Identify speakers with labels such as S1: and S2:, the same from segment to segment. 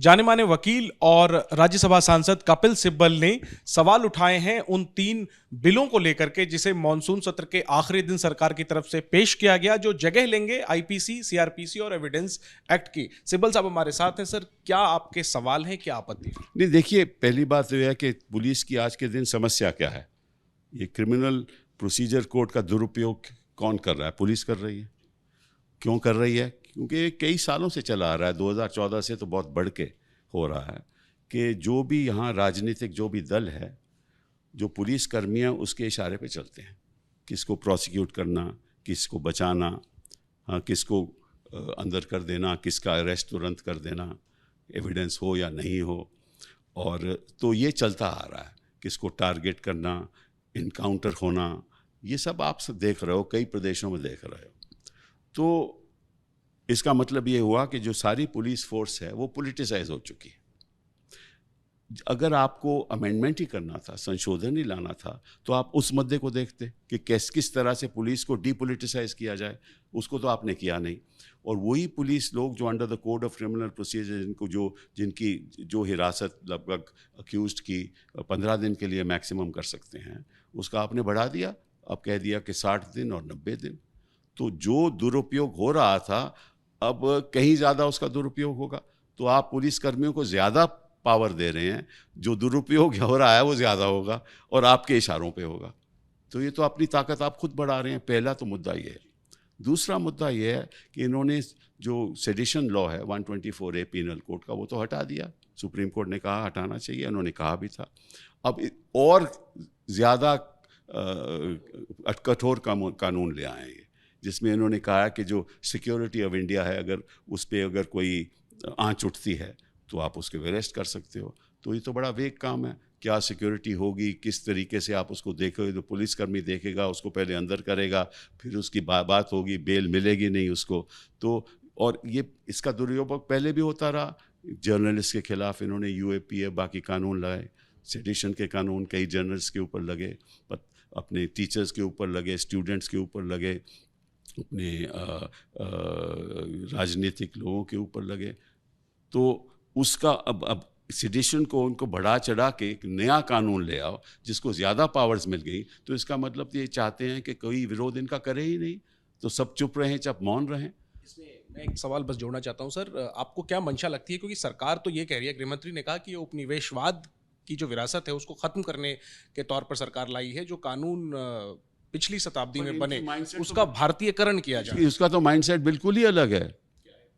S1: जाने माने वकील और राज्यसभा सांसद कपिल सिब्बल ने सवाल उठाए हैं उन 3 बिलों को लेकर के जिसे मॉनसून सत्र के आखिरी दिन सरकार की तरफ से पेश किया गया, जो जगह लेंगे आईपीसी, सीआरपीसी और एविडेंस एक्ट की। सिब्बल साहब हमारे साथ हैं। सर, क्या आपके सवाल हैं, क्या आपत्ति?
S2: नहीं, देखिए, पहली बात तो यह है कि पुलिस की आज के दिन समस्या क्या है। ये क्रिमिनल प्रोसीजर कोड का दुरुपयोग कौन कर रहा है? पुलिस कर रही है। क्यों कर रही है? क्योंकि ये कई सालों से चला आ रहा है, 2014 से तो बहुत बढ़ के हो रहा है कि जो भी यहाँ राजनीतिक जो भी दल है, जो पुलिस कर्मी हैं, उसके इशारे पे चलते हैं। किसको प्रोसिक्यूट करना, किसको बचाना, हाँ, किसको अंदर कर देना, किसका अरेस्ट तुरंत कर देना, एविडेंस हो या नहीं हो। और तो ये चलता आ रहा है, किसको टारगेट करना, इनकाउंटर होना, ये सब आप सब देख रहे हो, कई प्रदेशों में देख रहे हो। तो इसका मतलब ये हुआ कि जो सारी पुलिस फोर्स है वो पॉलिटिसाइज हो चुकी है। अगर आपको अमेंडमेंट ही करना था, संशोधन ही लाना था, तो आप उस मुद्दे को देखते कि किस तरह से पुलिस को डीपोलिटिसाइज किया जाए। उसको तो आपने किया नहीं। और वही पुलिस लोग जो under the code of criminal procedure, जिनकी जो हिरासत लगभग अक्यूज्ड की 15 दिन के लिए मैक्सिमम कर सकते हैं, उसका आपने बढ़ा दिया। अब कह दिया कि 60 दिन और 90 दिन। तो जो दुरुपयोग हो रहा था, अब कहीं ज़्यादा उसका दुरुपयोग होगा। तो आप पुलिस कर्मियों को ज़्यादा पावर दे रहे हैं, जो दुरुपयोग हो रहा है वो ज़्यादा होगा और आपके इशारों पे होगा। तो ये तो अपनी ताकत आप खुद बढ़ा रहे हैं। पहला तो मुद्दा ये है। दूसरा मुद्दा ये है कि इन्होंने जो सेडिशन लॉ है 124A पीनल कोड का, वो तो हटा दिया। सुप्रीम कोर्ट ने कहा हटाना चाहिए, उन्होंने कहा भी था। अब और ज़्यादा कठोर कानून ले आए हैं, जिसमें इन्होंने कहा कि जो सिक्योरिटी ऑफ इंडिया है, अगर उस पर अगर कोई आँच उठती है तो आप उसके अरेस्ट कर सकते हो। तो ये तो बड़ा वेग काम है। क्या सिक्योरिटी होगी, किस तरीके से आप उसको देखोगे? तो पुलिसकर्मी देखेगा, उसको पहले अंदर करेगा, फिर उसकी बात होगी, बेल मिलेगी नहीं उसको। तो और ये इसका दुरुपयोग पहले भी होता रहा। जर्नलिस्ट के खिलाफ इन्होंने यूएपीए बाकी कानून लाए, सेडिशन के कानून कई जर्नलिस्ट के ऊपर लगे, अपने टीचर्स के ऊपर लगे, स्टूडेंट्स के ऊपर लगे, अपने राजनीतिक लोगों के ऊपर लगे। तो उसका अब सेडिशन को उनको बढ़ा चढ़ा के एक नया कानून ले आओ जिसको ज़्यादा पावर्स मिल गई। तो इसका मतलब ये चाहते हैं कि कोई विरोध इनका करे ही नहीं, तो सब चुप रहें, चुप मौन रहें।
S1: इसमें मैं एक सवाल बस जोड़ना चाहता हूं सर, आपको क्या मंशा लगती है? क्योंकि सरकार तो ये कह रही है, गृहमंत्री ने कहा कि ये उपनिवेशवाद की जो विरासत है उसको खत्म करने के तौर पर सरकार लाई है। जो कानून पिछली शताब्दी में बने उसका भारतीयकरण किया जाए।
S2: उसका तो माइंडसेट बिल्कुल ही अलग है।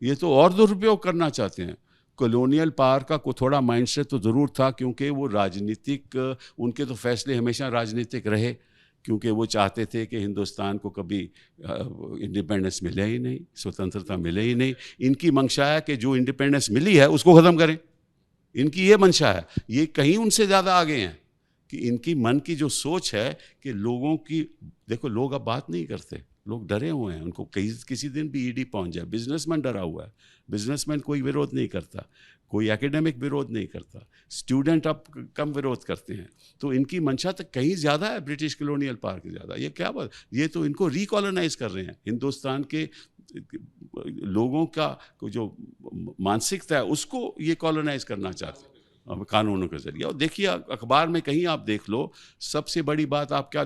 S2: ये तो और दुरुपयोग करना चाहते हैं। कॉलोनियल पावर का को थोड़ा माइंडसेट तो ज़रूर था, क्योंकि वो राजनीतिक, उनके तो फैसले हमेशा राजनीतिक रहे, क्योंकि वो चाहते थे कि हिंदुस्तान को कभी इंडिपेंडेंस मिले ही नहीं, स्वतंत्रता मिले ही नहीं। इनकी मंशा है कि जो इंडिपेंडेंस मिली है उसको ख़त्म करें। इनकी ये मंशा है। ये कहीं उनसे ज़्यादा आगे हैं कि इनकी मन की जो सोच है कि लोगों की, देखो, लोग अब बात नहीं करते, लोग डरे हुए हैं। उनको किसी दिन भी ईडी पहुंच जाए। बिजनेसमैन डरा हुआ है। बिजनेसमैन कोई विरोध नहीं करता, कोई एकेडमिक विरोध नहीं करता, स्टूडेंट अब कम विरोध करते हैं। तो इनकी मंशा तो कहीं ज़्यादा है ब्रिटिश कॉलोनियल पावर की ज़्यादा। ये क्या बात? ये तो इनको रिकॉलोनाइज कर रहे हैं। हिंदुस्तान के लोगों का जो मानसिकता है उसको ये कॉलोनाइज करना चाहते हैं कानूनों के जरिए। और देखिए, अखबार में कहीं आप देख लो, सबसे बड़ी बात आप क्या,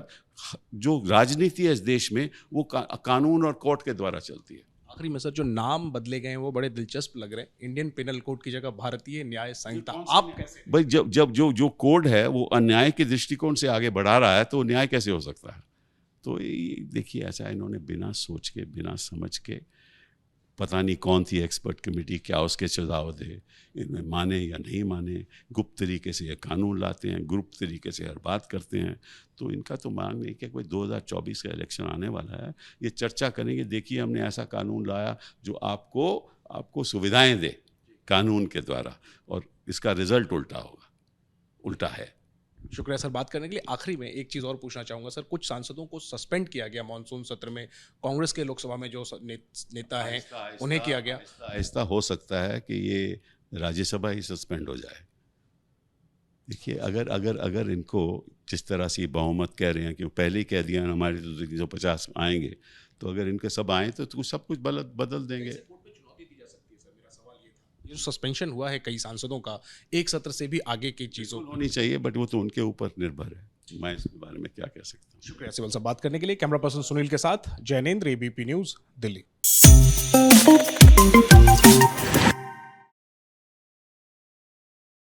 S2: जो राजनीति है इस देश में वो कानून और कोर्ट के द्वारा चलती है।
S1: आखिरी में सर, जो नाम बदले गए हैं वो बड़े दिलचस्प लग रहे हैं। इंडियन पिनल कोड की जगह भारतीय न्याय संहिता। आप कैसे?
S2: भाई, जब जो कोड है वो अन्याय के दृष्टिकोण से आगे बढ़ा रहा है, तो न्याय कैसे हो सकता है? तो देखिए, ऐसा इन्होंने बिना सोच के, बिना समझ के, पता नहीं कौन सी एक्सपर्ट कमेटी क्या उसके सुझाव दे, इनमें माने या नहीं माने, गुप्त तरीके से ये कानून लाते हैं, गुप्त तरीके से हर बात करते हैं। तो इनका तो मांग है कि कोई 2024 का इलेक्शन आने वाला है, ये चर्चा करेंगे, देखिए हमने ऐसा कानून लाया जो आपको सुविधाएं दे कानून के द्वारा, और इसका रिजल्ट उल्टा होगा, उल्टा है।
S1: शुक्रिया सर बात करने के लिए। आखिरी में एक चीज़ और पूछना चाहूँगा सर, कुछ सांसदों को सस्पेंड किया गया मॉनसून सत्र में। कांग्रेस के लोकसभा में जो नेता हैं उन्हें किया गया।
S2: ऐसा हो सकता है कि ये राज्यसभा ही सस्पेंड हो जाए। देखिए, अगर इनको जिस तरह से बहुमत कह रहे हैं कि पहले ही कह दिया हमारे तो 250 आएंगे, तो अगर इनके सब आए तो सब कुछ बदल देंगे।
S1: ये जो सस्पेंशन हुआ है कई सांसदों का, एक सत्र से भी आगे की चीजों
S2: होनी चाहिए, बट वो तो उनके ऊपर निर्भर है, मैं इसके बारे में क्या कह सकता हूँ।
S1: शुक्रिया सिबल साहब बात करने के लिए। कैमरा पर्सन सुनील के साथ जैनेंद्र, एबीपी न्यूज, दिल्ली।